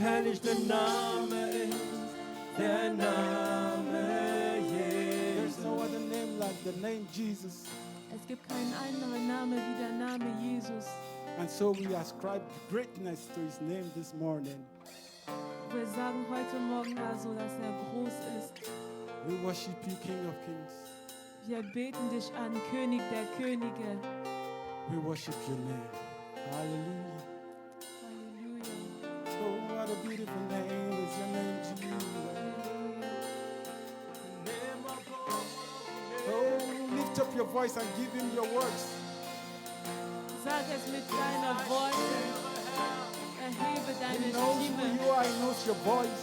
herrlich der Name ist, der Name There's Jesus. no other name like the name Jesus. Es gibt keinen anderen Namen wie der Name Jesus. And so we ascribe greatness to his name this morning. Wir sagen heute Morgen also, dass er groß ist. We worship you, King of Kings. Wir beten dich an, König der Könige. We worship your name. Hallelujah. Halleluja. Oh, what a beautiful name is your name, Jesus. Oh, lift up your voice and give him your words. Sag es mit deiner Worte. Erhebe He deine knows who Stimme. you are. He knows your voice.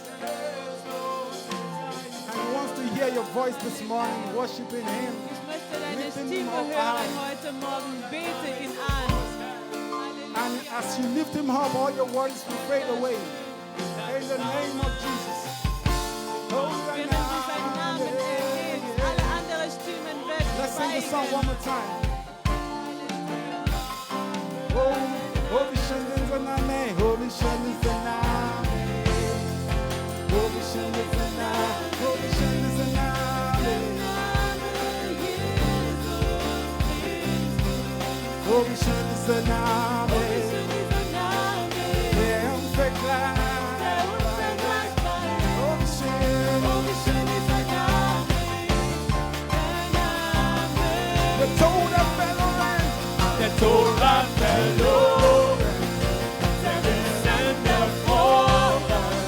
And he wants to hear your voice this morning, worshiping him. Ich möchte deine Lift him Stimme up hören high. heute Morgen. Bete ihn an. And Halleluja. as you lift him up, all your worries will fade away. In the name of Jesus. Oh, Wenn du seinen Namen erhebst, alle anderen Stimmen werden let's sing the song one schweigen. more time. Oh, Holy Shem is the name. Holy Shem is the name. Holy Shem is the name. Holy Shem is the name. Holy Shem is the name. Yeah, I'm so glad. Holy Shem. The Tod hat verloren. Der Tod hat verloren, der Wissen der Vorwand,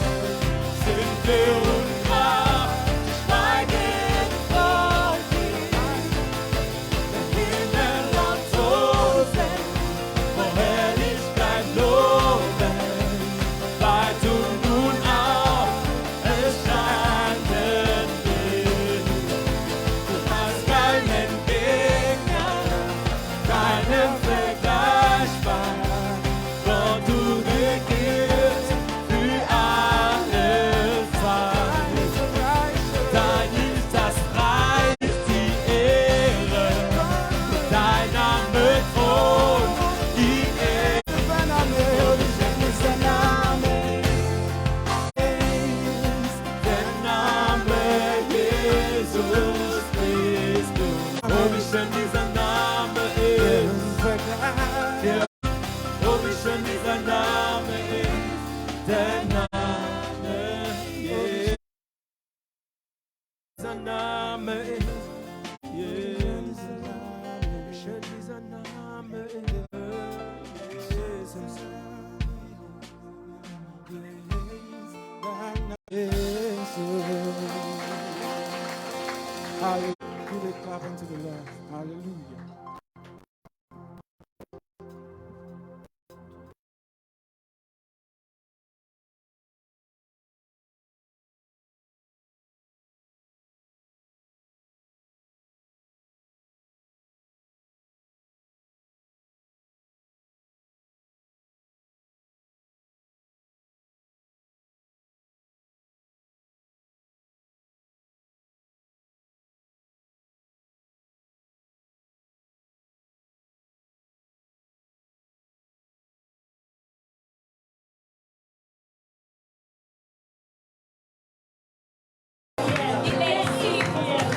sind wir unkraft, schweigen vor dir. Der Himmel und Tosen, vor Herrlichkeit loben, weit und nun auch erscheinen will. Du hast keinen Gegner, keinen vergleichbar. Gott, du regierst für alle Zeit. Dein ist das Reich, die Ehre, dein Name Thron, die Ehre. Der Name Jesus bist du. Oh, wie schön dieser Name ist. Oh, wie schön dieser Name ist. Der Name Jesus. Dieser Name ist. Jesus. Wie schön dieser Name ist. Jesus. Hallelujah. Give a clap unto the Lord. Hallelujah.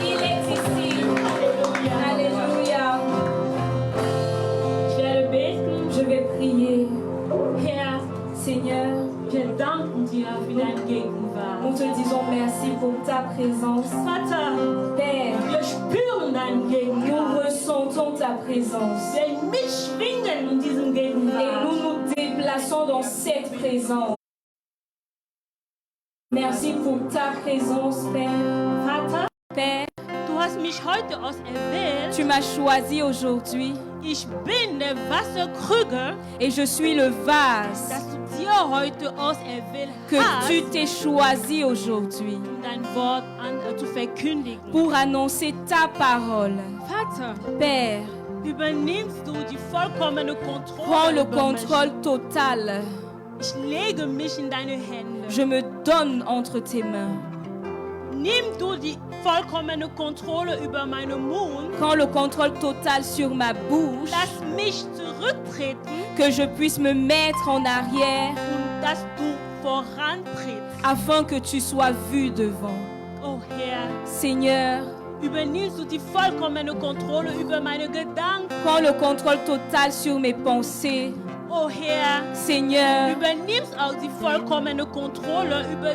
Il est ici. Alléluia. Je vais prier. Herr, Seigneur, wir danken dir für deine Gegenwart. nous te disons merci pour ta présence. Vater, Père, wir spüren deine nous Gegenwart. ressentons ta présence. Wir mitschwingen in diesem Et Gegenwart. nous nous déplaçons dans cette présence. Merci pour ta présence, Père. Vater, Père, du hast mich heute auserwählt. tu m'as choisi aujourd'hui Ich bin der Wasserkrüger, et je suis le vase dass du dir heute auserwählt que hast, tu t'es choisi aujourd'hui um dein Wort zu verkündigen. pour annoncer ta parole. Vater, Père, übernimmst du die vollkommene Kontrolle prends le über mich. contrôle total. Ich lege mich in deine Hände. Je me donne entre tes mains. Nimm du die vollkommene Kontrolle über meinen Mund. Prends le contrôle total sur ma bouche, Lass mich zurücktreten que je puisse me mettre en arrière und dass du vorantrittst. afin que tu sois vu devant. Oh Herr, Seigneur, übernimmst du die vollkommene Kontrolle über meine Gedanken. prends le contrôle total sur mes pensées. Oh Herr, Seigneur, übernimmst auch die vollkommene Kontrolle über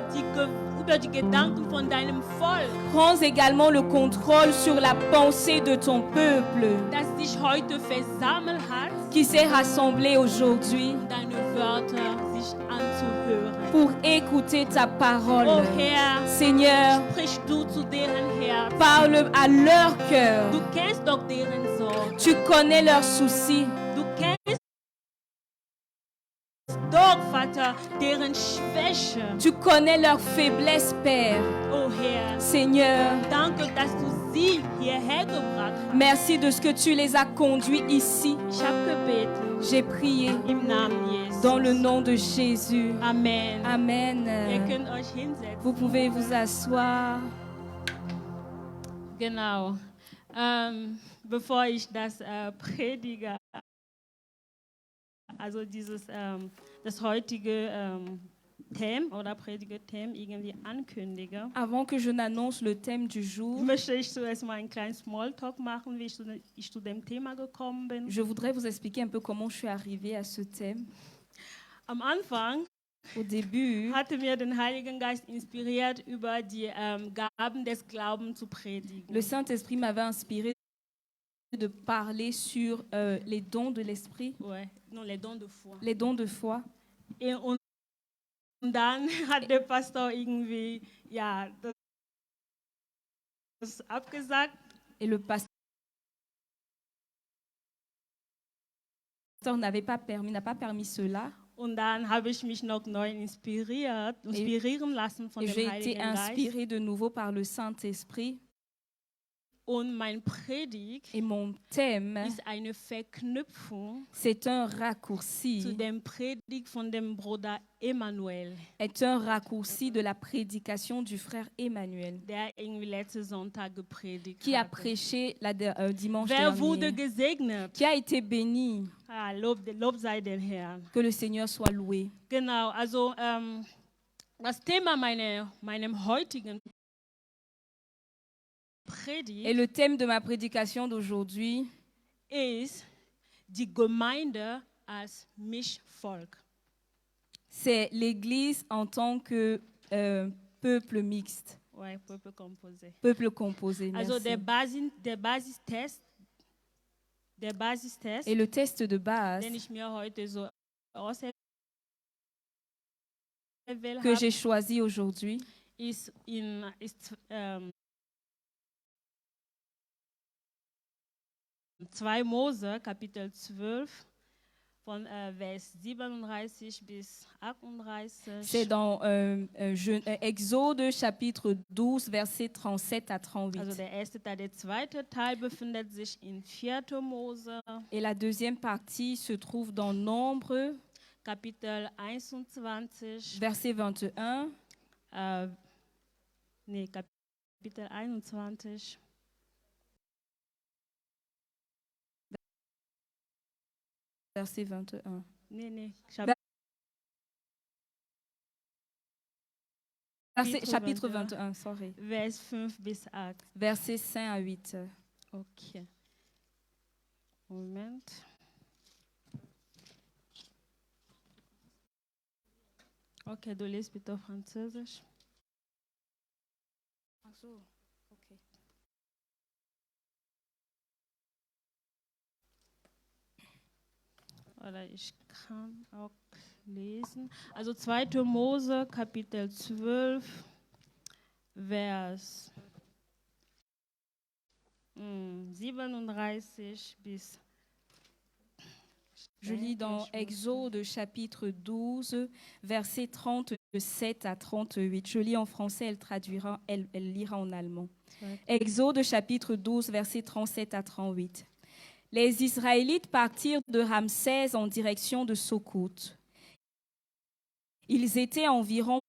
die Gedanken von deinem Volk, prends également le contrôle sur la pensée de ton peuple das dich heute versammelt hat, qui s'est rassemblé aujourd'hui um deine Wörter sich anzuhören. pour écouter ta parole. Oh Herr, Seigneur, sprich du zu deren Herzen. parle à leur cœur. Du kennst doch deren Sorgen. Tu connais leurs soucis. Du kennst doch, Vater, deren Schwäche. Tu connais leurs faiblesses, Père. Oh Herr, Seigneur, danke, dass du sie hierher gebracht hast. merci de ce que tu les as conduits ici. Ich habe gebeten J'ai prié im Namen Jesus. dans le nom de Jésus. Amen. Ihr Amen. könnt euch hinsetzen. Vous pouvez vous asseoir. Genau. Bevor ich das predige, also das heutige Thema oder Predigethema irgendwie ankündige, Avant que je n'annonce le thème du jour, möchte ich zuerst mal einen kleinen Smalltalk machen, wie ich zu dem Thema gekommen bin. je voudrais vous expliquer un peu comment je suis arrivée à ce thème. Am Anfang Au début, hatte mir den Heiligen Geist inspiriert, über die Gaben des Glaubens zu predigen. le Saint-Esprit m'avait inspiré de parler sur les dons de l'Esprit, Ouais, non, les dons de foi. les dons de foi. Und dann hat der Pastor irgendwie, ja, das abgesagt. Et le pasteur n'a pas permis cela. Und dann habe ich mich noch neu inspirieren lassen von Et dem j'ai été Heiligen Geist. inspirée de nouveau par le Saint-Esprit. Und mein Predigt Et mon thème, ist eine Verknüpfung c'est un zu raccourci, dem Predigt von dem Bruder Emanuel, est un raccourci de la prédication du frère Emmanuel, der irgendwie letzten Sonntag gepredigt qui a hatte. prêché dimanche Wer wurde dernier, gesegnet? qui a été béni. Ah, Lob sei den Herrn. Que le Seigneur soit loué. Genau, also das Thema meinem heutigen Predigt Et le thème de ma prédication d'aujourd'hui, ist die Gemeinde als Mischvolk. c'est l'Église en tant que peuple mixte, Ouais, peuple composé. peuple composé. Also Merci. der Basistest, Et le test de base den ich mir heute so auserwählt que habe, j'ai choisi aujourd'hui, ist 2 Mose, Kapitel 12, von Vers 37 bis 38. c'est dans Exode chapitre 12, versets 37 à 38. Also der erste Teil, der zweite Teil befindet sich in 4. Mose, Et la deuxième partie se trouve dans Nombre, Kapitel 21, verset 21, Kapitel 21, verset 21. Chapitre 21, sorry. Vers 5 bis 8. Versets 5 à 8. Okay. Moment. Okay, du liest bitte auf Französisch. Ach so, okay. Oder ich kann auch lesen. Also 2. Mose, Kapitel 12, Vers 37 bis... Je lis dans Exode chapitre 12, versets 37 à 38. Je lis en français, elle lira en allemand. Exode chapitre 12, versets 37 à 38. Les Israélites partirent de Ramsès en direction de Socoute. Ils étaient environ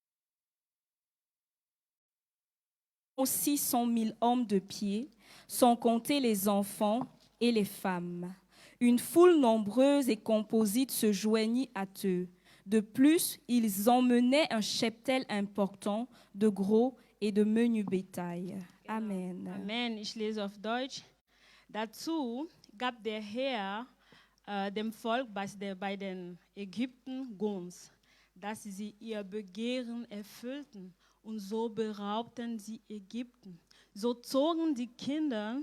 600 000 hommes de pied, sans compter les enfants et les femmes. Une foule nombreuse et composite se joignit à eux, De plus, ils emmenaient un cheptel important de gros et de menu bétail. Amen. Amen. Ich lese auf Deutsch. Dazu gab der Herr dem Volk bei den Ägypten Gunst, dass sie ihr Begehren erfüllten, und so beraubten sie Ägypten. So zogen die Kinder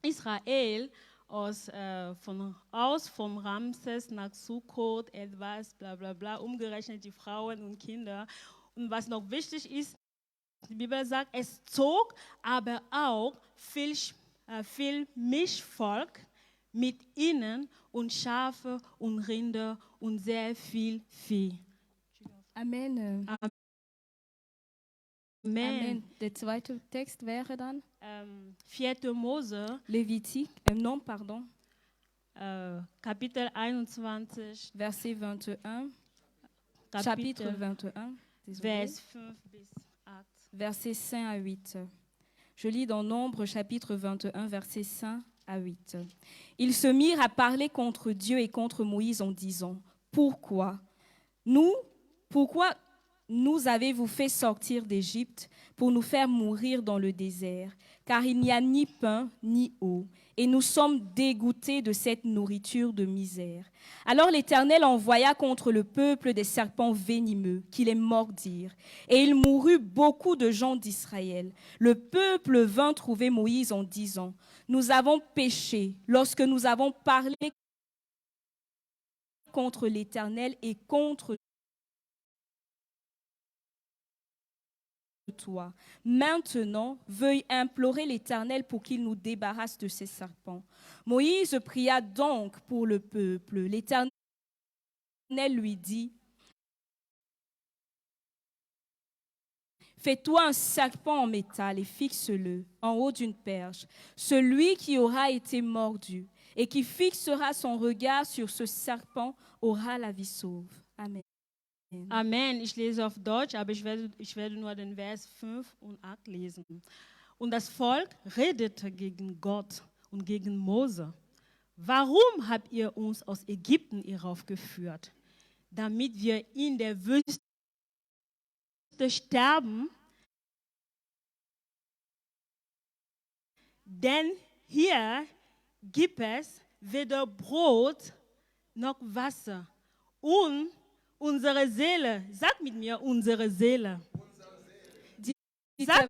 Israel vom Ramses nach Sukkot, etwas, bla bla bla, umgerechnet die Frauen und Kinder. Und was noch wichtig ist, die Bibel sagt, es zog aber auch viel Mischvolk mit ihnen und Schafe und Rinder und sehr viel Vieh. Amen. Amen. Amen. Der zweite Text wäre dann 4. Mose, Kapitel 21, Verset 21, chapitre 21, Vers 5 bis 8. versets 5 à 8. Je lis dans Nombre, chapitre 21, versets 5 à 8. Ils se mirent à parler contre Dieu et contre Moïse en disant, pourquoi nous avez-vous fait sortir d'Égypte pour nous faire mourir dans le désert? Car il n'y a ni pain ni eau, et nous sommes dégoûtés de cette nourriture de misère. Alors l'Éternel envoya contre le peuple des serpents venimeux qui les mordirent, et il mourut beaucoup de gens d'Israël. Le peuple vint trouver Moïse en disant, nous avons péché lorsque nous avons parlé contre l'Éternel et contre toi. Maintenant, veuille implorer l'Éternel pour qu'il nous débarrasse de ces serpents. Moïse pria donc pour le peuple. L'Éternel lui dit, fais-toi un serpent en métal et fixe-le en haut d'une perche. Celui qui aura été mordu et qui fixera son regard sur ce serpent aura la vie sauve. Amen. Amen. Ich lese auf Deutsch, aber ich werde nur den Vers 5 und 8 lesen. Und das Volk redete gegen Gott und gegen Mose. Warum habt ihr uns aus Ägypten heraufgeführt, damit wir in der Wüste sterben? Denn hier gibt es weder Brot noch Wasser. Und unsere Seele, sag mit mir, unsere Seele. Sag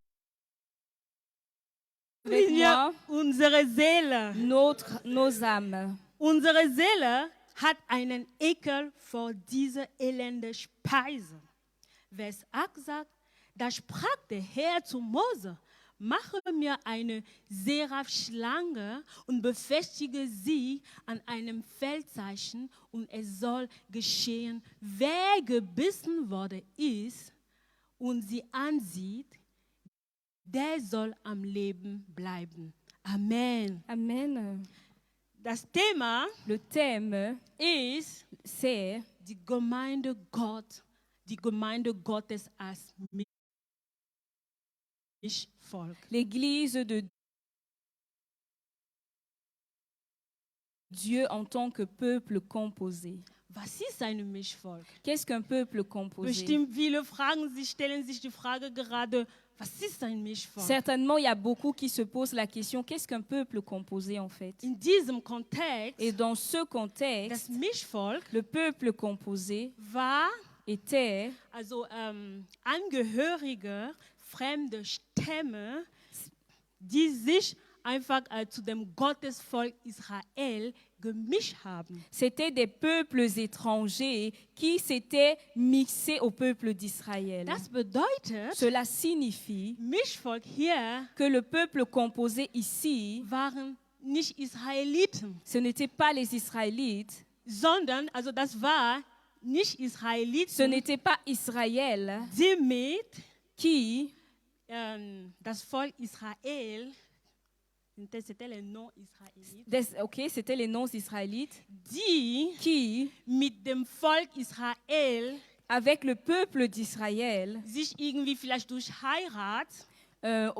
mit mir, unsere Seele. Nos âmes. Unsere Seele hat einen Ekel vor dieser elenden Speise. Vers 8 sagt, da sprach der Herr zu Mose, mache mir eine Seraphschlange und befestige sie an einem Feldzeichen, und es soll geschehen, wer gebissen worden ist und sie ansieht, der soll am Leben bleiben. Amen. Amen. Das Thema, le thème ist, c'est die Gemeinde Gottes als Mischvolk. L'église de Dieu en tant que peuple composé. Was ist ein Mischvolk? Qu'est-ce qu'un peuple composé? Bestimmt viele stellen sich die Frage gerade, was ist ein Mischvolk? Certainement, il y a beaucoup qui se posent la question, qu'est-ce qu'un peuple composé en fait? In diesem Kontext, Et dans ce das contexte, Mischvolk le peuple composé war était Angehörige fremder Stämme, die sich einfach zu dem Gottesvolk Israel gemischt haben. C'était des peuples étrangers qui s'étaient mixés au peuple d'Israël. Das bedeutet, Cela signifie Mischvolk hier que le peuple composé ici, waren nicht Israeliten, ce n'étaient pas les Israélites, sondern, das war nicht ce Israeliten, n'était pas Israël die mit qui, das Volk Israel, c'était les non-Israélites, c'était les non-israélites, die qui, mit dem Volk Israel avec le peuple d'Israël, sich irgendwie vielleicht durch Heirat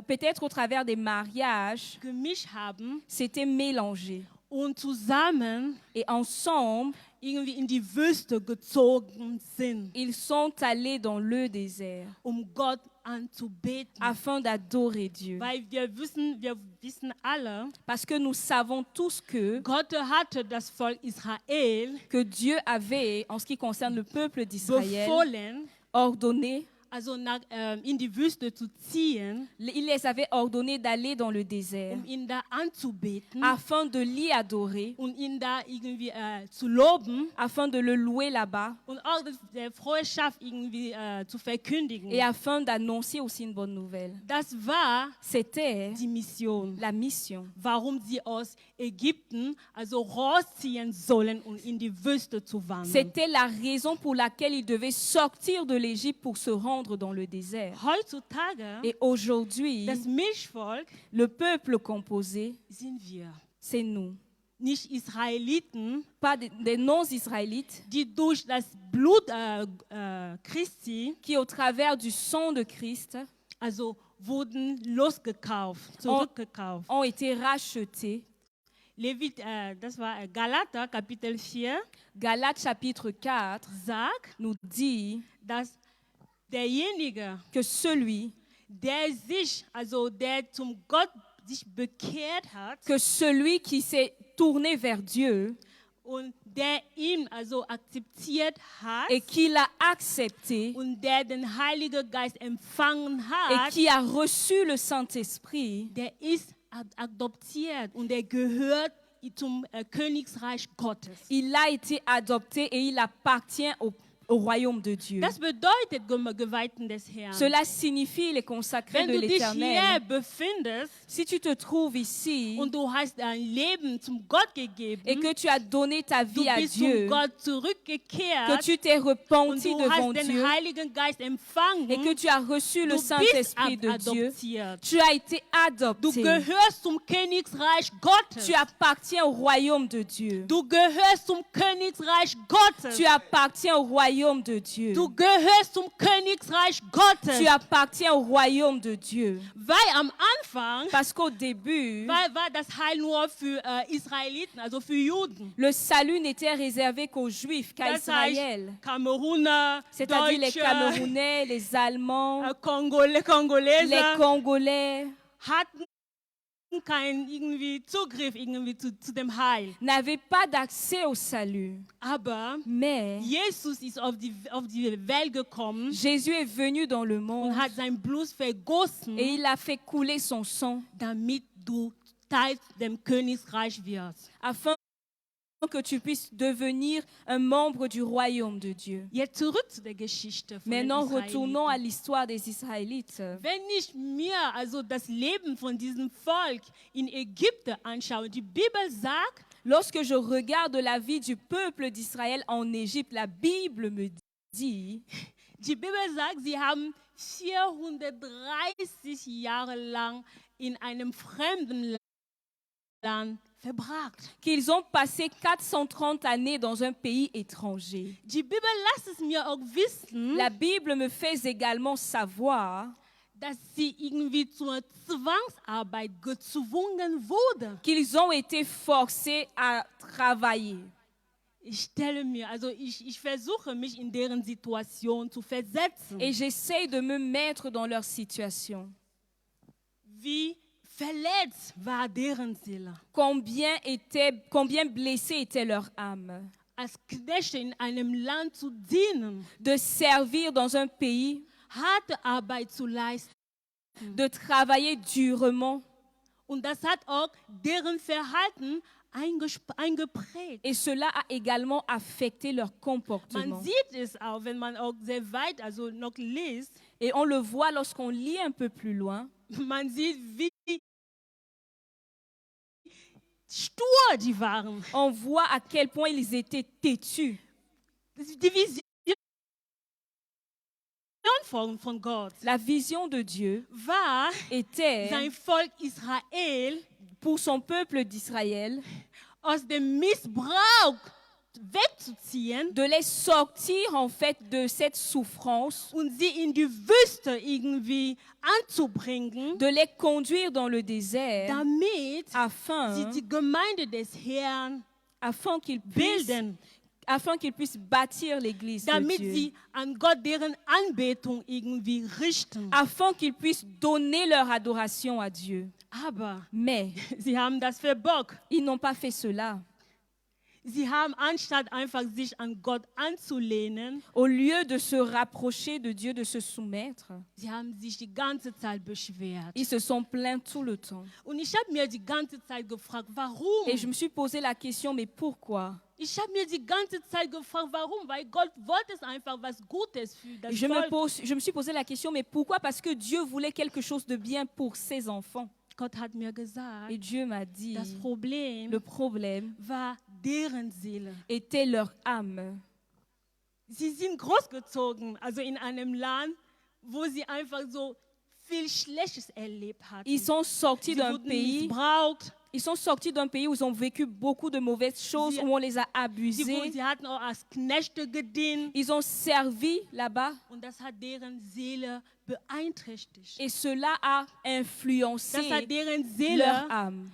peut-être au travers des mariages, gemischt haben s'étaient mélangés. und zusammen Et ensemble, irgendwie in die Wüste gezogen sind, Ils sont allés dans le désert Gott anzubeten. afin d'adorer Dieu. Weil wir wissen alle, Parce que nous savons tous que Gott hatte das Volk Israel Dieu avait, en ce qui concerne le peuple d'Israël, befohlen, ordonné, also in die Wüste zu ziehen, il les avait ordonné d'aller dans le désert ihn da anzubeten afin de l'y adorer, und ihn da irgendwie zu loben afin de le louer là-bas und auch der Freundschaft irgendwie zu verkündigen. et afin d'annoncer aussi une bonne nouvelle. Das war C'était die Mission, la mission. warum sie aus Ägypten also rausziehen sollen und in die Wüste zu wandern. C'était la raison pour laquelle ils devaient sortir de l'Égypte pour se rendre dans le désert. Heutzutage, Et aujourd'hui, das Mischvolk le peuple composé, sind wir. c'est nous. Nicht Israeliten, Pas des non-israélites die durch das Blut Christi, qui, au travers du sang de Christ, also wurden losgekauft, zurückgekauft. ont été rachetés. Das war Galater, Kapitel 4, Galates chapitre 4 sagt, nous dit dass derjenige, que celui der zum Gott sich bekehrt hat qui s'est tourné vers Dieu und der ihn also akzeptiert hat et qui l'a accepté und der den Heiligen Geist empfangen et hat, qui a reçu le Saint-Esprit, der ist adoptiert und der gehört zum Königreich Gottes. il a été adopté et il appartient au royaume de Dieu. Das bedeutet, Geweihten des Herrn, Cela signifie les consacrés wenn de du dich hier l'Éternel. befindest Si tu te trouves ici und du hast dein Leben zum Gott gegeben, et que tu as donné ta du vie à bist zum Dieu, Gott que zurückgekehrt tu t'es und repenti du devant hast den Dieu Heiligen Geist empfangen, et que tu as reçu le du bist Saint-Esprit de Dieu, adoptiert. tu as été Du adopté. gehörst zum Königreich Gottes. Tu appartiens au royaume de Dieu. Du gehörst zum Königreich Gottes. Tu appartiens au royaume de Dieu. Du gehörst zum Königreich Gottes. Tu appartiens au royaume de Dieu. Weil am Anfang Parce qu'au début, war das Heil nur für Israeliten, also für Juden. le salut n'était réservé qu'aux Juifs, qu'à Das Israël. heißt, Kameruner, C'est-à-dire les Deutsche, Camerounais, les Allemands, Kongolese les Congolais hatten keinen irgendwie Zugriff zu dem Heil. n'avaient pas d'accès au salut. Aber Mais Jesus ist auf die Welt gekommen Jésus est venu dans le monde und hat sein Blut vergossen, et il a fait couler son sang damit du Teil dem Königreich wirst. afin que tu puisses devenir un membre du royaume de Dieu. Jetzt zurück zu der Geschichte von den Maintenant, retournons à Israeliten. l'histoire des Israélites. Wenn ich mir also das Leben von diesem Volk in Ägypten anschaue, die Bibel sagt, Lorsque je regarde la vie du peuple d'Israël en Égypte, la Bible me dit die Bibel sagt, sie haben 430 Jahre lang in einem fremden Land verbracht. qu'ils ont passé 430 années dans un pays étranger. Die Bibel lässt es mir auch wissen, La Bible me fait également savoir dass sie irgendwie zur Zwangsarbeit gezwungen wurden. qu'ils ont été forcés à travailler. Ich stelle mir, also ich versuche mich in deren Situation zu versetzen. Et j'essaye de me mettre dans leur situation. Wie verletzt war deren Seele. Combien blessée était leur âme. Als Knechte in einem Land zu dienen, De servir dans un pays, harte Arbeit zu leisten. de travailler durement. Und das hat auch deren Verhalten eingeprägt. Et cela a également affecté leur comportement. Man sieht es auch, wenn man auch sehr weit also noch liest. Et on le voit lorsqu'on lit un peu plus loin. Man sieht, wie stur die waren. On voit à quel point ils étaient têtus. Die Vision von Gott La vision de Dieu war, était sein Volk Israel pour son peuple d'Israël aus dem Missbrauch wegzuziehen de les sortir en fait de cette souffrance, und sie in die Wüste irgendwie anzubringen, de les conduire dans le désert damit sie afin die Gemeinde des Herrn qu'ils puissent, bilden. afin qu'ils puissent bâtir l'église de damit Dieu, sie an Gott deren Anbetung irgendwie richten. afin qu'ils puissent donner leur adoration à Dieu. Aber Mais sie haben das verbockt. ils n'ont pas fait cela. Sie haben, anstatt einfach sich an Gott anzulehnen, Au lieu de se rapprocher de Dieu, de se soumettre, sie haben sich die ganze Zeit beschwert. ils se sont plaints tout le temps. Und ich habe mir die ganze Zeit gefragt, warum? Et je me suis posé la question, mais pourquoi? Ich habe mir die ganze Zeit gefragt, warum? Weil Gott wollte es einfach was Gutes für das Je Volk. me suis posé la question, mais pourquoi? Parce que Dieu voulait quelque chose de bien pour ses enfants. Gott hat mir gesagt, Et Dieu m'a dit, das Problem le problème war deren Seele. était leur âme. Sie sind großgezogen, also in einem Land, wo sie einfach so viel Schlechtes erlebt hatten. Ils sont sortis Sie d'un wurden pays, missbraucht. ils sont sortis d'un pays où ils ont vécu beaucoup de mauvaises choses, où on les a abusés. Sie hatten auch als Knechte gedient. Ils ont servi là-bas Und das hat deren Seele beeinträchtigt. et cela a Das influencé hat deren leur Seele âme.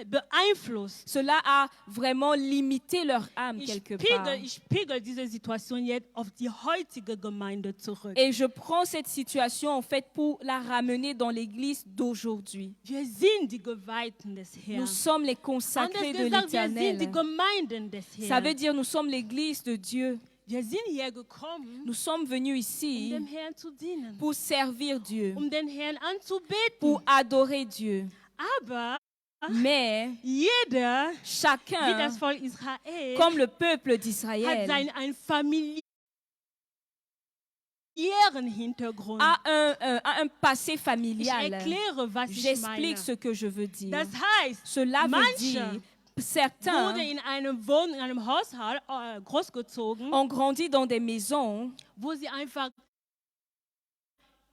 beeinflusst. Cela a vraiment limité leur âme quelque part. Ich spiegel diese Situation jetzt auf die heutige Gemeinde zurück. Et je prends cette situation en fait pour la ramener dans l'église d'aujourd'hui. Wir sind die Geweihten des Herrn. Nous sommes les Anders consacrés de gesagt, wir sind die l'Éternel. Gemeinden des Ça veut Herrn. dire nous sommes l'église de Dieu. Wir sind hier gekommen, Nous sommes venus um ici dem Herrn zu dienen, pour servir Dieu, um den Herrn anzubeten. pour adorer Dieu. Aber Mais jeder, wie chacun, das Volk Israel, comme le peuple hat d'Israël, einen familiären Hintergrund. a un passé Ich familial. erkläre, was ich meine. J'explique ce que je veux dire. Das heißt, Cela veut manche dire, certains wurde in einem Haushalt großgezogen, ont grandi dans des maisons wo sie einfach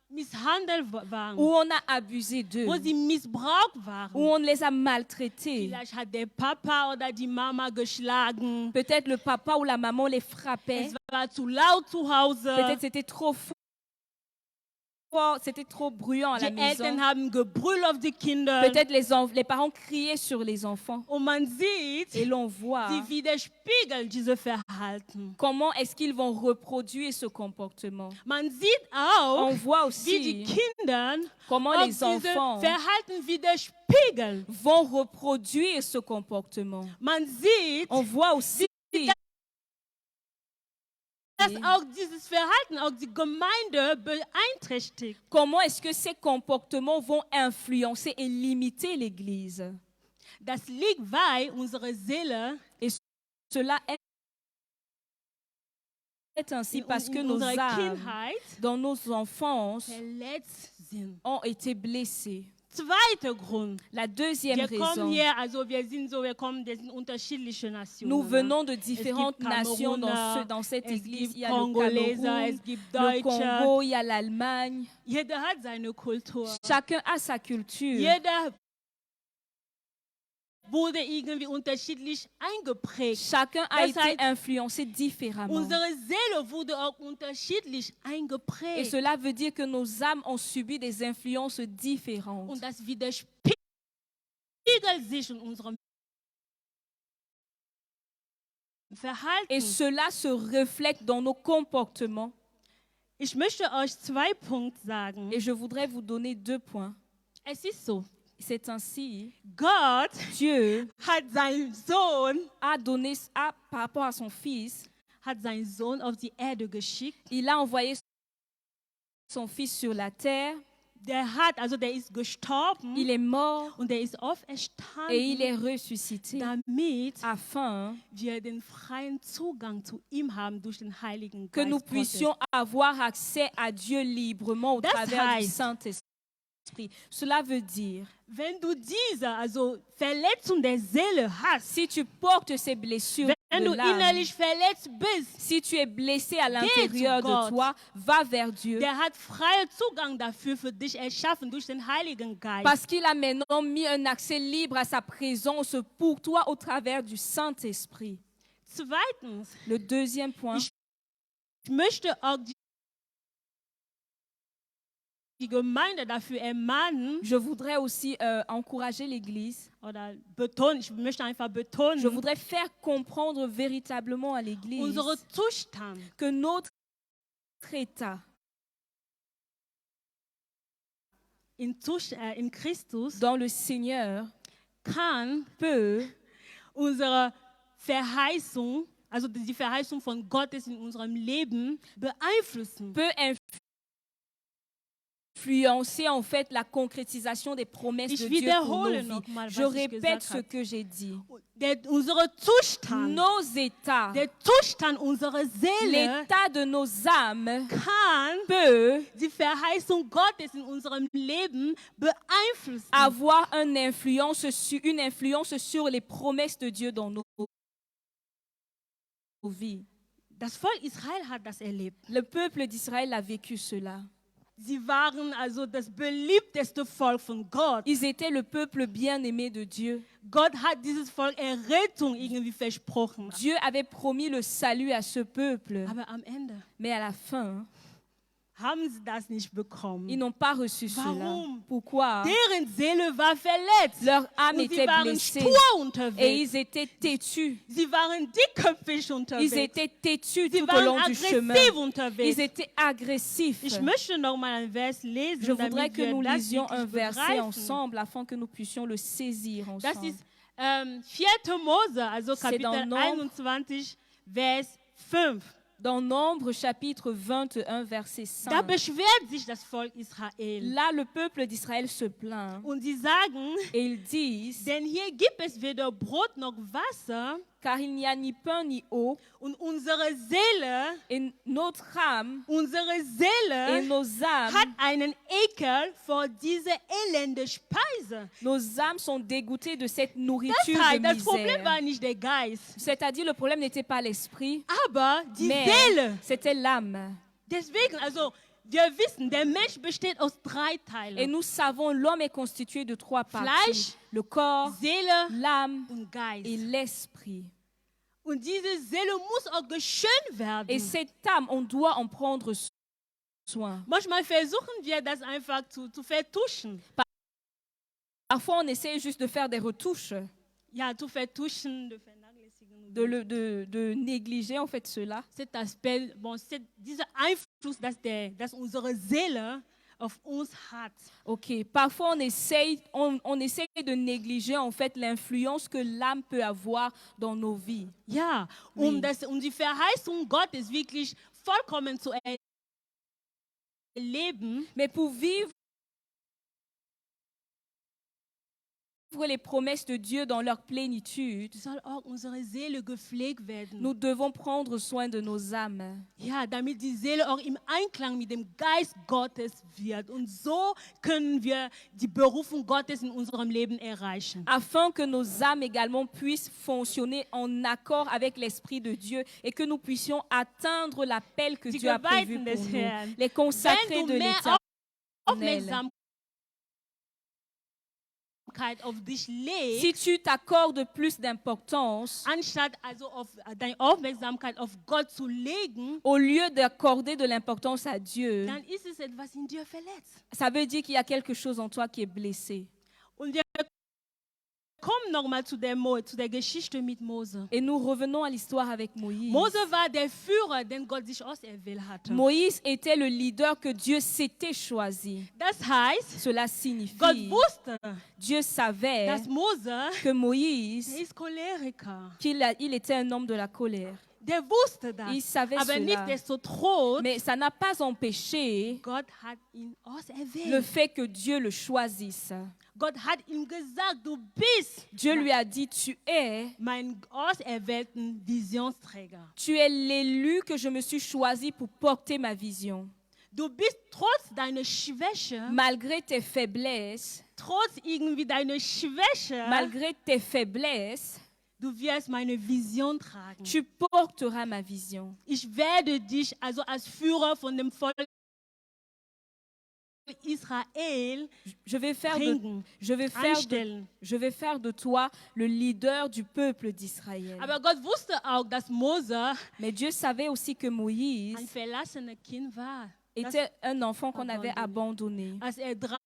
misshandelt waren, où on a abusé d'eux, wo sie missbraucht où waren. on les a maltraités. Vielleicht hat der Papa oder die Mama geschlagen. Peut-être le papa ou la maman les frappait. Es war zu laut zu Hause. Peut-être c'était trop fort, c'était trop bruyant à la Die maison. Eltern haben gebrüllt auf die Kinder. Peut-être les parents criaient sur les enfants. Und man sieht, Et l'on voit sie widerspiegeln diese Verhalten. comment est-ce qu'ils vont reproduire ce comportement. Man sieht auch, On voit wie die aussi Kinder comment auch les diese enfants Verhalten widerspiegeln. vont reproduire ce comportement. Man sieht, On voit aussi dass auch dieses Verhalten auch die Gemeinde beeinträchtigt. comment est-ce que ces comportements vont influencer et limiter l'Église. Das liegt, weil unsere Seele Cela est ainsi parce que in nos unserer âmes, Kindheit dans nos enfances, verletzt sind. ont été blessées. Zweiter Grund. La deuxième Wir kommen raison, hier, also wir sind unterschiedliche Nationen. nous venons de Es différentes gibt nations Camerouner, dans cette es église. gibt Il y a le Congolese, Cameroun, es gibt le Deutsche. Congo, il y a l'Allemagne. Jeder hat seine Kultur. Chacun a sa culture. Jeder wurde irgendwie unterschiedlich eingeprägt. Chacun a Das été heißt, influencé différemment. Unsere Seele wurde auch unterschiedlich Et eingeprägt. cela veut dire que nos âmes ont subi des influences différentes. Und das widerspiegelt sich in unserem Verhalten. Et cela se reflète dans nos comportements. Ich möchte euch 2 Punkte sagen. Et je voudrais vous donner 2 points. Es ist so, C'est ainsi, Gott Dieu hat seinen Sohn, par rapport à son Fils, auf die Erde geschickt. il a envoyé son Fils sur la terre. Der ist gestorben Il est mort und der ist et il auferstanden, est ressuscité damit afin wir den freien Zugang zu ihm haben durch den Heiligen que nous Geist Gottes. puissions avoir accès à Dieu librement au Das travers du heißt, Saint-Esprit. Cela veut dire, Wenn du diese, Verletzung der Seele hast, si tu portes ces blessures wenn de du l'âme, innerlich verletzt bist, si tu es blessé à l'intérieur zu de Gott. toi, va vers Dieu. der hat freien Zugang dafür für dich erschaffen durch den Heiligen Geist. Parce qu'il a maintenant mis un accès libre à sa présence pour toi au travers du Saint-Esprit. Zweitens, Le deuxième point, ich möchte auch die Gemeinde dafür ermahnen Je voudrais aussi encourager l'Église. oder betonen, ich möchte einfach betonen, Je voudrais faire comprendre véritablement à l'Église unsere Zustand que notre état in Christus dans le Seigneur kann peut unsere Verheißung, also die Verheißung von Gottes in unserem Leben beeinflussen. influencer en fait la concrétisation des promesses Ich de Dieu pour nos wiederhole vies. nochmal, Je was ich répète gesagt ce habe. que j'ai dit. Unsere Zustand, Nos états, der Zustand unserer Seele l'état de nos âmes kann peut die Verheißung Gottes in unserem Leben beeinflussen. avoir une influence sur les promesses de Dieu dans nos vies. Das Volk Israel hat das erlebt. Le peuple d'Israël a vécu cela. Sie waren also das beliebteste Volk von Gott. Ils étaient le peuple bien-aimé de Dieu. Gott hat dieses Volk Errettung irgendwie versprochen. Dieu avait promis le salut à ce peuple. Aber am Ende Mais à la fin, haben sie das nicht bekommen. ils n'ont pas reçu cela. Warum? Pourquoi? Deren Seele war verletzt. Leur âme Und sie était waren blessée stur et unterwegs. ils étaient têtus. Sie waren dickköpfig Ils unterwegs. étaient têtus Sie tout au long waren du chemin. aggressiv Ils unterwegs. étaient agressifs. Ich möchte noch mal ein Vers lesen, Je voudrais damit que wir nous das lisions un wirklich verset begreifen. ensemble afin que nous puissions le saisir Das ensemble. ist 4. Mose, also C'est dans Kapitel Nombre. 21, Vers 5. Dans Nombre, chapitre 21, verset Da 5. beschwert sich das Volk Israel. Là, le peuple d'Israël se plaint Und sie sagen, et ils disent, denn hier gibt es weder Brot noch Wasser car il n'y a ni pain ni eau, und unsere Seele, et notre âme et nos nos âmes, hat einen Ekel vor dieser elenden Speise. nos âmes sont dégoûtées de cette Das nourriture heißt, de das Problem misère. war nicht der Geist, C'est-à-dire, le problème n'était pas l'esprit, aber die mais Seele. c'était l'âme. Deswegen, also wir wissen, der Mensch besteht aus 3 Et Teilen. nous savons, l'homme est constitué de 3 Fleisch, parties. Le corps, Seele l'âme und Geist. et l'esprit. Und diese Seele muss auch geschönt werden. Et cette âme, on doit en prendre soin. Manchmal versuchen wir das einfach zu vertuschen. Parfois, on essaie juste de faire des retouches, Ja, zu vertuschen, de vernachlässigen. de négliger en fait cela. Cet Aspekt, bon, dieser Einfluss, dass unsere Seele auf uns hat. Ok. Parfois, on essaie de négliger en fait l'influence que l'âme peut avoir dans nos vies. Ja, Oui. um die Verheißung Gottes wirklich vollkommen zu erleben, Mais pour vivre les promesses de Dieu dans leur plénitude, soll auch unsere Seele gepflegt werden. nous devons prendre soin de nos âmes. Ja, damit die Seele auch im Einklang mit dem Geist Gottes wird. Und so können wir die Berufung Gottes in unserem Leben erreichen. Afin que nos âmes également puissent fonctionner en accord avec l'Esprit de Dieu et que nous puissions atteindre l'appel que Die Dieu a prévu Geweihten pour des nous, Herrn. les consacrés Wenn de du mehr l'Éternel. Aufmerksamkeit auf dich legst, Si tu t'accordes plus d'importance, anstatt also auf deine Aufmerksamkeit auf Gott zu legen, au lieu d'accorder de l'importance à Dieu, dann ist es etwas in dir verletzt. ça veut dire qu'il y a quelque chose en toi qui est blessé. Und wir kommen nochmal zu der Geschichte mit Mose. Et nous revenons à l'histoire avec Moïse. Mose war der Führer, den Gott sich auserwählt hatte. Moïse était le leader que Dieu s'était choisi. Das heißt, Cela Gott signifie, wusste, Dieu savait dass Mose, que Moïse, ist Choleriker. il était un homme de la colère. Der wusste das. Il savait Aber cela. nichtsdestotrotz, Mais ça n'a pas empêché Gott hat ihn le auserwählt. fait que Dieu le choisisse. Gott hat ihm gesagt, du bist Dieu lui a dit, tu es mein auserwählten Visionsträger. l'élu que je me suis choisi pour porter ma vision. Du bist trotz deiner Schwäche, Malgré tes faiblesses, trotz irgendwie deiner Schwäche, malgré tes faiblesses, du wirst meine Vision tragen. tu porteras ma vision. Ich werde dich also als Führer von dem Volk Israel Je vais faire bringen, einstellen. je vais faire de toi le leader du peuple d'Israël. Aber Gott wusste auch, dass Mose Mais Dieu savait aussi que Moïse ein verlassenes Kind war. était un enfant qu'on avait abandonné. Als 3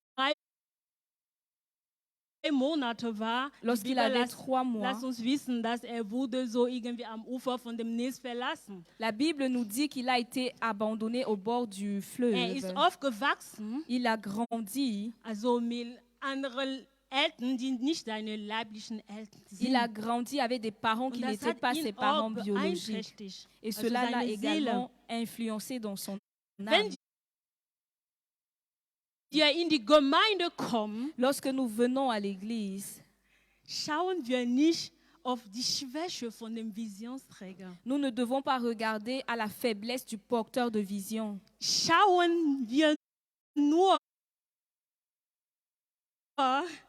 Monate war, die Lorsqu'il Bibel avait 3 mois, Lass uns wissen, dass wurde so irgendwie am Ufer von dem Nil verlassen. la Bible nous dit qu'il a été abandonné au bord du Ist fleuve. aufgewachsen, Il a grandi. also mit anderen Eltern, die nicht seine leiblichen Eltern sind. Il a grandi avec des parents qui Und das n'étaient hat pas ihn ses auch parents biologiques. beeinträchtigt. Et Also cela l'a seine également influencé dans son âme. Wenn wir in die Gemeinde kommen, Lorsque nous venons à l'église, schauen wir nicht auf die Schwäche von dem Visionsträger. nous ne devons pas regarder à la faiblesse du porteur de vision. Schauen wir nur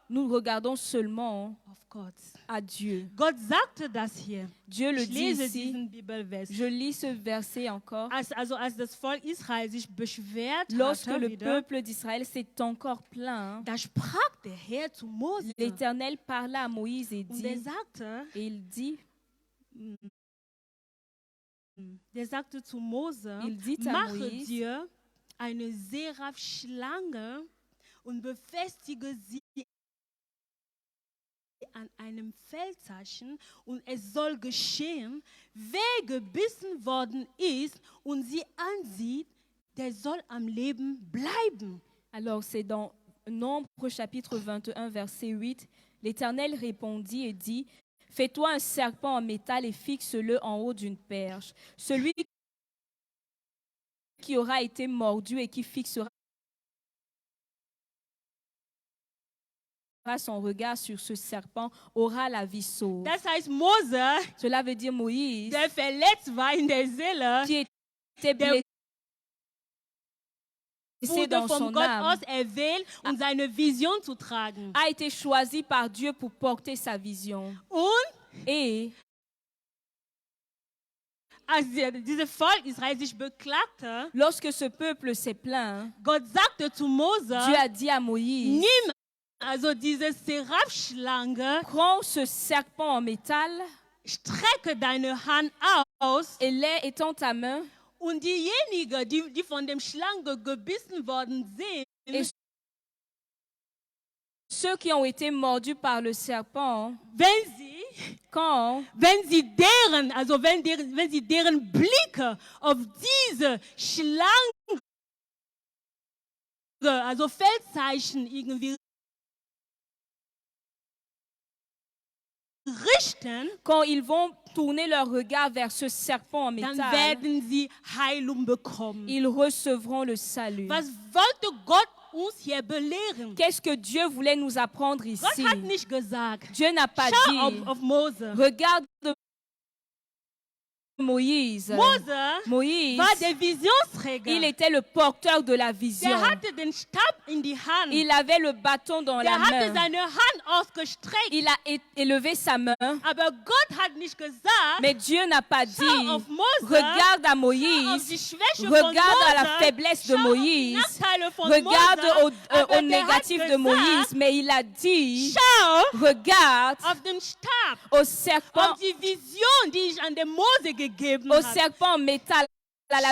Nous regardons seulement auf Gott. à Dieu. Gott sagte das hier. Dieu le Ich dit lese ici. diesen Bibelvers. Je lis ce verset encore. Als das Volk Israel sich beschwert Lorsque hatte, le wieder, peuple d'Israël s'est encore plaint, da sprach der Herr zu Mose. l'Éternel parla à Moïse et Und er dit, sagte, et il dit zu Mose, Il dit à mache Moïse, dir eine Seraph-Schlange und befestige sie an einem Feldzeichen, und es soll geschehen, wer gebissen worden ist und sie ansieht, der soll am Leben bleiben. Alors c'est dans Nombre chapitre 21 verset 8, l'Éternel répondit et dit, fais-toi un serpent en métal et fixe-le en haut d'une perche. Celui qui aura été mordu et qui fixera son regard sur ce serpent aura la vie sauve. Das heißt, Mose, Cela veut dire Moïse, der verletzt war in der Seele, qui était blessé wurde dans von son Gott âme, aus erwählt, um seine Vision zu tragen. a été choisi par Dieu pour porter sa vision. Und Et als dieses Volk Israel sich beklagte, lorsque ce peuple s'est plaint, Gott sagte zu Mose, Dieu a dit à Moïse, nimm also diese Seraphschlange, prends ce serpent en métal strecke deine Hand aus, et étends ta main, und diejenigen, die von dem Schlange gebissen worden sind, et ceux qui ont été mordus par le serpent, wenn sie deren Blicke auf diese Schlange, also Feldzeichen irgendwie richten, quand ils vont tourner leur regard vers ce serpent en dann métal, werden sie Heilung bekommen. ils recevront le salut. Was wollte Gott uns hier belehren? Qu'est-ce que Dieu voulait nous apprendre Gott ici? hat nicht gesagt, Dieu n'a pas schau dit, auf Mose. regarde Moïse. Moïse, War der Visionsträger. il était le porteur de la vision. Der hatte den Stab in die Hand. Il avait le bâton dans Der la hatte main. seine Hand ausgestreckt. Il a élevé sa main, Aber Gott hat nicht gesagt, mais Dieu n'a pas dit, schau auf Mose, regarde à schau auf Moïse, die Schwäche regarde von à la Mose, faiblesse de schau auf die Moïse, Nachteile von regarde Mose, aber au der hat négatif de gesagt, Moïse, mais il a dit, schau regarde auf den Stab, au serpent, auf die Vision, die ich an den Mose gegeben au habe. serpent en métal, à la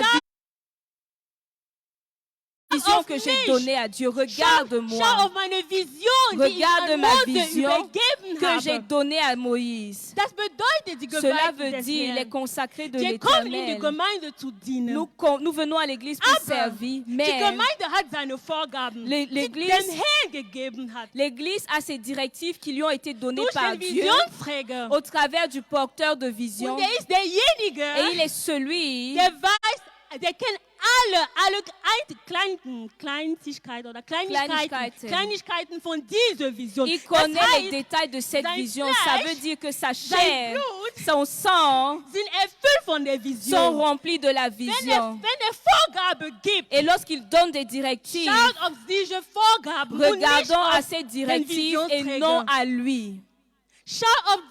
vision que j'ai donnée à Dieu. Schau Regarde-moi, auf meine Vision, die ich regarde an ma Mose vision übergeben que j'ai habe. donnée à Moïse. Das bedeutet, die Cela Gemeinde veut des dire les Herrn. consacrés de Wir kommen in die l'Éternel. Gemeinde zu dienen. Nous venons à l'église pour Aber servir, die mais Gemeinde hat seine Vorgaben, die l'église- dem Herrn gegeben hat. l'église a ses directives qui lui ont été données Durch par den Dieu Visionsträger. au travers du porteur de vision. Und er ist derjenige, Et il est celui der weiß, der kennt alle Kleinigkeiten oder Kleinigkeiten von dieser Vision. il Das connaît les heißt, détails de cette sein vision. Fleisch, Ça veut dire que sa sein chair, Blut son sang sind erfüllt von der sont Vision. remplis de la Wenn vision. er Vorgabe gibt, Et lorsqu'il donne des directives, schaut auf diese Vorgaben und nicht regardons à auf ces den directives et Visionsträger. non à lui. Schau auf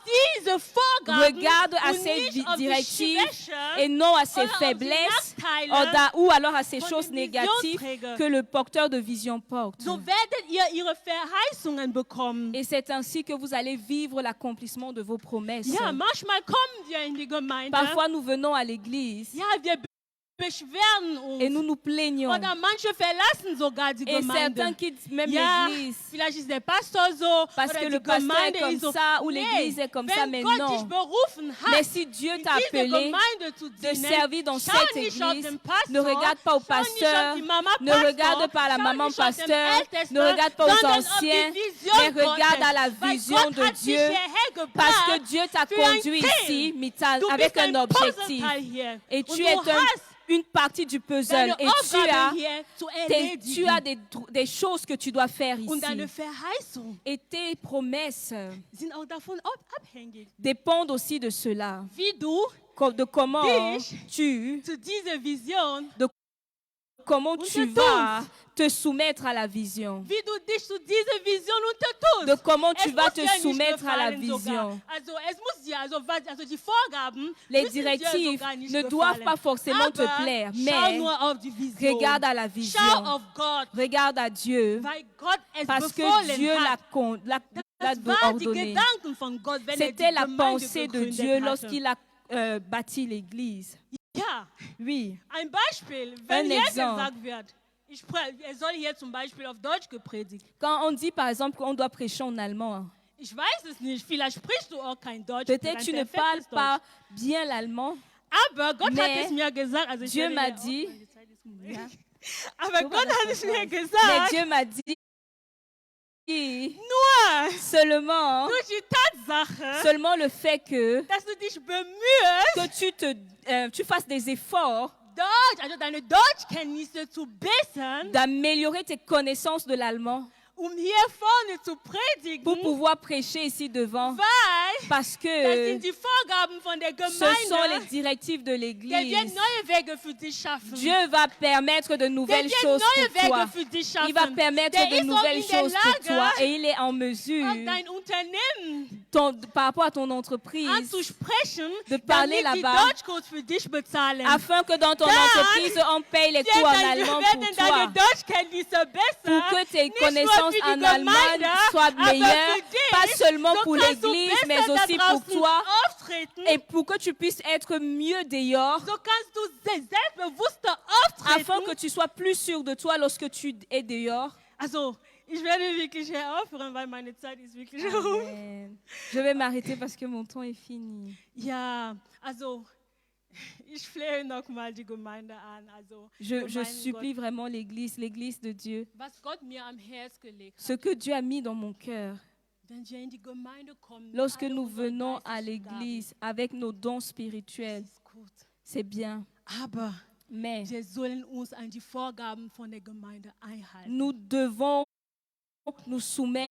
diese Vorgaben Regarde à und ces nicht auf die directives Schwäche et non à ses oder auf die faiblesses Nachteile ou alors à ces von choses dem négatives Visionsträger. que le porteur de vision porte. So werdet ihr ihre Verheißungen bekommen. Et c'est ainsi que vous allez vivre l'accomplissement de vos promesses. Ja, manchmal kommen wir in die Gemeinde. Parfois, nous venons à l'église Ja, wir beschweren uns. Et nous nous plaignons. Oder manche verlassen sogar die Et Gemeinde. certains quittent même Ja, l'église. vielleicht ist der Pastor so, Parce oder que die le pasteur est Gemeinde comme ist so. ça, ou l'église est comme ça, wenn mais Gott non. dich berufen hat, Mais si Dieu in t'a diese appelé Gemeinde zu de dienen, servir dans schau cette nicht auf église, den Pastor, ne regarde pas au schau nicht pasteur, auf die Mama ne Pastor, regarde pas à la schau maman nicht auf den pasteur, Ältesten, ne regarde pas aux sondern auf die anciens, Vision mais regarde à la Gottes. vision Weil Gott de hat dich Dieu, hierher parce que gebracht Dieu t'a für ein conduit Ziel. ici Du avec bist un ein objectif. Puzzleteil hier. Et Und tu du es hast une partie du puzzle. deine Et tu as, Aufgabe hier zu tu erledigen. as des choses que tu dois faire Und deine ici. Verheißung Et tes promesses sind auch davon abhängig. dépendent aussi de cela. Wie du De comment dich tu zu dieser Vision, comment tu vas te soumettre à la vision. wie du dich zu dieser Vision untertust. De comment tu Es vas muss te dir nicht soumettre à la gefallen sogar. vision. Also es muss dir, also die Vorgaben Les müssen dir directives sogar nicht ne doivent gefallen. pas forcément te Aber plaire, schau mais nur auf die Vision. regarde à la Schau vision. auf Gott, Regarde à Dieu, weil Gott es parce que befohlen Dieu hat. l'a Das war die ordonné. Gedanken von Gott, wenn er die C'était la Gemeinde pensée de gegründet Dieu hatte. lorsqu'il a bâti l'Église. Ja, Oui, ein Beispiel, wenn Un hier exemple. gesagt wird, er soll hier zum Beispiel auf Deutsch gepredigt. quand on dit par exemple qu'on doit prêcher en allemand, Ich weiß es nicht, vielleicht sprichst du auch kein Deutsch. peut-être tu ne perfektes parles Deutsch. pas bien l'allemand. Aber Gott hat Mais es mir gesagt, also ich Dieu werde m'a ja auch- dit, aber So war Gott das hat es schon mir mais gesagt, Dieu m'a dit nur seulement, durch die Tatsache, seulement le fait que dass du dich bemühst, tu fasses des efforts Deutsch, also deine Deutschkenntnisse zu bessern, d'améliorer tes connaissances de l'allemand hier vorne zu predigen, pour pouvoir prêcher ici devant. weil Parce das que sind die Vorgaben von der ce sont les Gemeinde. directives de Der wird l'Église. neue Wege für dich schaffen. Dieu va permettre de Der nouvelles wird choses neue pour toi. Wege für dich schaffen. Il va permettre Der de ist auch nouvelles in der choses pour toi. Lage, Et il est en mesure, auch dein Unternehmen par rapport à ton entreprise, anzusprechen, de parler damit die là-bas, Deutschkurs für dich bezahlen. afin que dans ton Dann entreprise, on paye les cours en allemand werden pour deine toi. Deutschkenntnisse besser, Pour que tes nicht nur connaissances für die en allemand Gemeinde, soient aber meilleures, für dich, pas seulement so pour kannst du l'Église, mais besser aussi da pour draußen toi, auftreten, et pour que tu puisses être mieux dehors, so kannst du selbstbewusster afin auftreten. que tu sois plus sûr de toi lorsque tu es dehors. Also, ich werde wirklich hier aufhören, weil meine Zeit ist wirklich rum. Amen. Je vais m'arrêter parce que mon temps est fini. Ja, also, ich flehe nochmal die Gemeinde an. Also, Je Gemeinde supplie vraiment l'Église de Dieu. Gott, was Gott mir am Herz gelegt Ce hat. que Dieu a mis dans mon cœur, Wenn wir in die Gemeinde kommen, mit lorsque all nous unseren venons à geistlichen l'Église avec nos dons Gaben, spirituels, das ist gut. c'est bien. Aber Mais wir sollen uns an die Vorgaben von der Gemeinde einhalten. nous devons nous soumettre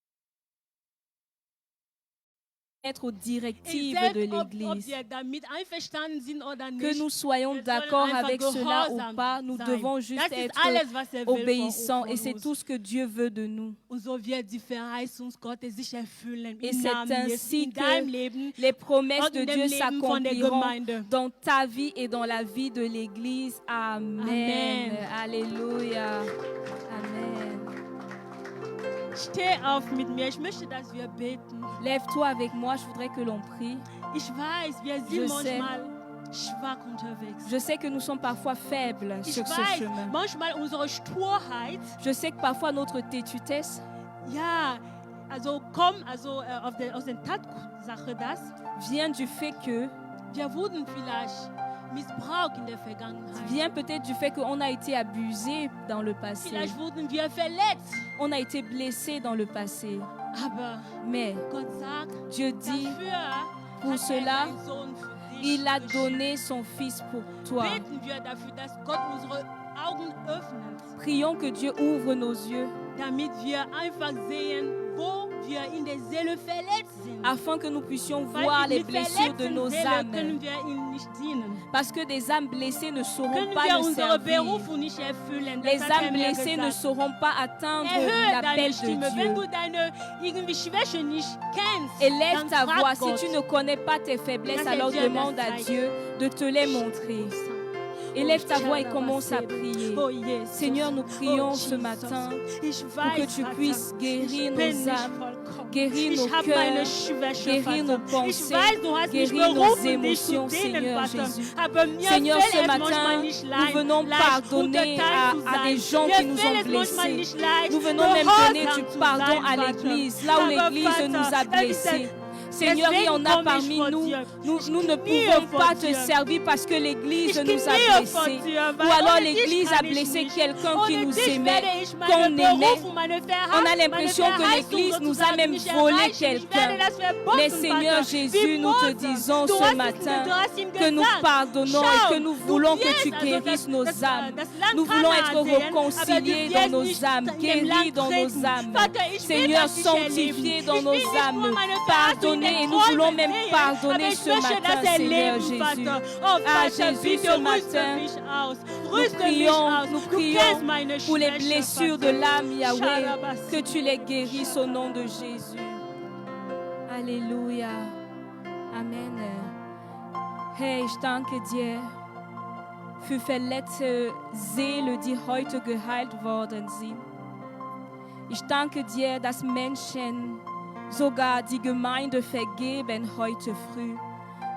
aux directives Selbst de ob l'Église. wir damit einverstanden sind oder Que nicht, nous soyons wir sollen d'accord einfach avec cela ou gehorsam pas, nous sein. devons juste Das ist être alles, was er will obéissants. von Et c'est uns. tout ce que Dieu veut de nous. Und so wird die Verheißung Gottes sich erfüllen Et im c'est Namen Jesu, ainsi in deinem que Leben, les promesses auch de in dem Dieu Leben von der s'accompliront Gemeinde. dans ta vie et dans la vie de l'Église. Amen. Amen. Alléluia. Amen. Steh auf mit mir. Ich möchte, dass wir beten. Lève-toi avec moi, je voudrais que l'on prie. Ich weiß, wir sind Je sais. manchmal schwach unterwegs. Je sais que nous sommes parfois faibles Ich sur ce weiß, chemin. manchmal unsere Sturheit, Je sais que parfois notre tétutesse ja, also aus der Tatsache, dass vient du fait que, wir wurden vielleicht missbraucht in der Vergangenheit. vient peut-être du fait qu'on a été abusé dans le passé. Vielleicht wurden wir verletzt. On a été blessé dans le passé. Aber Mais Gott sagt, Dieu dit, dafür pour hat cela, seinen Sohn für dich il a geschickt. donné son Fils pour toi. Beten wir dafür, dass Gott unsere Augen öffnet, Prions que Dieu ouvre nos yeux damit wir einfach sehen, wo wir in der Seele verletzt sind. afin que nous puissions Weil voir les mit blessures de verletzten nos Seele âmes. können wir ihm nicht dienen. Parce que des âmes blessées ne sauront Können pas wir nous unsere servir. Berufung nicht erfüllen. Das Les hat er âmes mir blessées ne gesagt. sauront pas atteindre Erhöhe l'appel deine de Stimme. Wenn Dieu. du deine irgendwie Schwäche nicht kennst, Élève dann ta frag voix. Gott. Si tu ne connais pas tes faiblesses, Das alors est Dieu, demande das à zeigt. Dieu de te les montrer. Élève ta voix et commence à prier. Oh, Jesus. Seigneur, nous prions Oh, ce Jesus. matin Ich pour que weiß, tu Vater, puisses guérir ich bin nos nicht âmes. vollkommen. Kopf. Guéris Ich nos habe cœurs, meine Schwäche, guéris nos Vater. Ich pensées, weiß, du hast mich guéris nos berufen, dich zu émotions, dienen, Seigneur Vater. Jésus. Aber mir Seigneur, fällt ce es manchmal matin, nicht nous venons leicht, pardonner guter à Teil zu des sein. gens Mir qui nous fällt ont es manchmal blessés. nicht leicht, Nous venons même donner gehorsam du zu pardon sein, à Vater. l'Église, là où Aber l'Église Vater, nous a blessés. Seigneur, il y en a deswegen komme parmi ich vor nous. dir. Nous ne knie pouvons vor pas te dir. servir parce que l'Église Ich nous a knie vor blessés. dir, Ou weil alors ohne dich l'Église a kann ich blessé nicht. quelqu'un qui Ohne nous dich aimait, werde ich qu'on meine aimait. Berufung, meine On a l'impression que l'Église nous a même volé quelqu'un. Mais Seigneur Jésus, nous te disons ce matin que nous pardonnons et que nous voulons que tu guérisses nos âmes. Nous voulons être réconciliés dans nos âmes, guéris dans nos âmes. Seigneur, sanctifié dans nos âmes, pardonner, et nous voulons même pardonner ce matin, Seigneur Jésus. Ah Jésus, ce matin, nous prions pour les blessures de l'âme, Yahweh, que tu les guérisses au nom de Jésus. Alléluia. Amen. Herr, ich danke dir für verletzte Seelen, die heute geheilt worden sind. Ich danke dir, dass Menschen sogar die Gemeinde vergeben heute früh.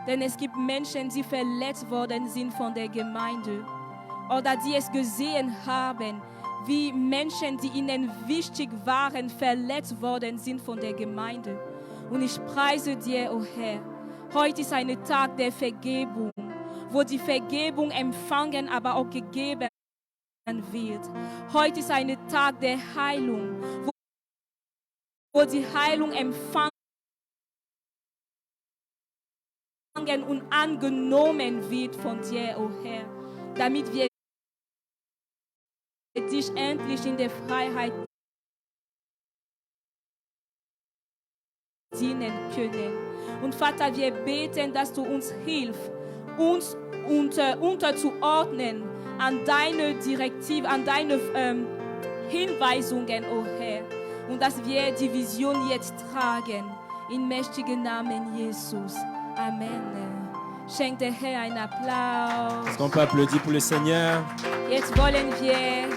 Denn es gibt Menschen, die verletzt worden sind von der Gemeinde oder die es gesehen haben, wie Menschen, die ihnen wichtig waren, verletzt worden sind von der Gemeinde. Und ich preise dir, oh Herr, heute ist ein Tag der Vergebung, wo die Vergebung empfangen, aber auch gegeben wird. Heute ist ein Tag der Heilung, wo die Heilung empfangen und angenommen wird von dir, oh Herr, damit wir dich endlich in der Freiheit dienen können. Und Vater, wir beten, dass du uns hilfst, uns unterzuordnen an deine Direktive, an deine Hinweisungen, oh Herr. Und dass wir die Vision jetzt tragen. In mächtigen Namen Jesus. Amen. Schenk der Herr einen Applaus. Est-ce qu'on peut applaudir pour le Seigneur? Jetzt wollen wir